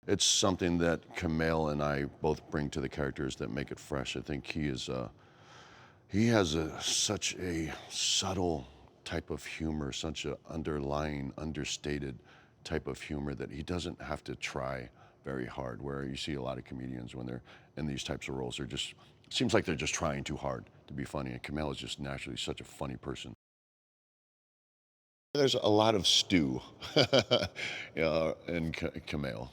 It's something that Kumail and I both bring to the characters that make it fresh. I think he has such a subtle type of humor, such an underlying, understated type of humor that he doesn't have to try very hard. Where you see a lot of comedians when they're in these types of roles, seems like they're just trying too hard to be funny. And Kumail is just naturally such a funny person. There's a lot of stew, in Kumail,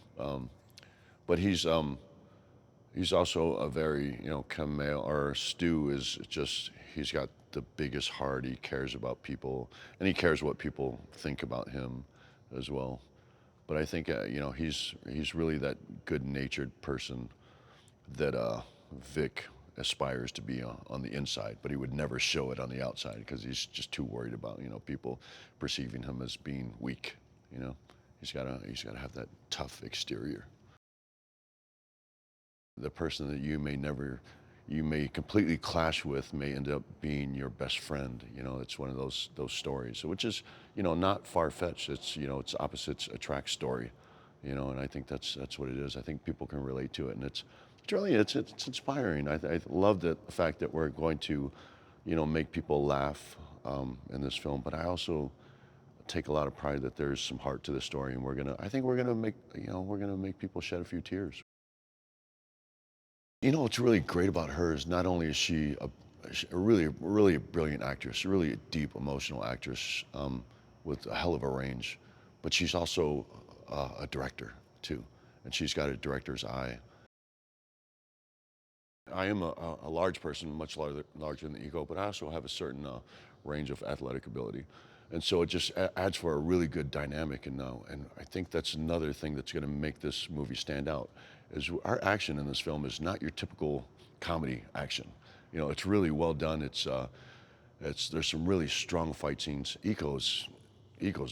but he's also a very, Kumail or Stu is just, he's got the biggest heart. He cares about people and he cares what people think about him as well. But I think, he's really that good-natured person that Vic aspires to be on the inside, but he would never show it on the outside because he's just too worried about, people perceiving him as being weak, you know. He's gotta have that tough exterior. The person that you may completely clash with may end up being your best friend. It's one of those stories, which is, not far-fetched. It's opposites attract story, and I think that's what it is. I think people can relate to it, and it's inspiring. I love the fact that we're going to, make people laugh in this film, but I also take a lot of pride that there's some heart to the story, and I think we're gonna make people shed a few tears. What's really great about her is not only is she a really brilliant actress, really a deep emotional actress with a hell of a range, but she's also a director too, and she's got a director's eye. I am a large person, much larger than the Iko, but I also have a certain range of athletic ability. And so it just adds for a really good dynamic. And I think that's another thing that's going to make this movie stand out, is our action in this film is not your typical comedy action. It's really well done. There's some really strong fight scenes. Iko's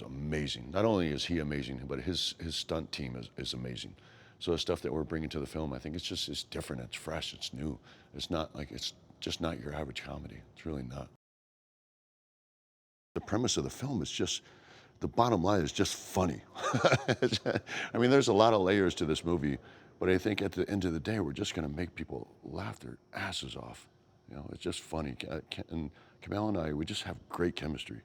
amazing. Not only is he amazing, but his stunt team is amazing. So the stuff that we're bringing to the film, I think it's different, it's fresh, it's new. It's just not your average comedy. It's really not. The premise of the film is just, the bottom line is just funny. I mean, there's a lot of layers to this movie, but I think at the end of the day, we're just gonna make people laugh their asses off. It's just funny. And Kamel and I, we just have great chemistry.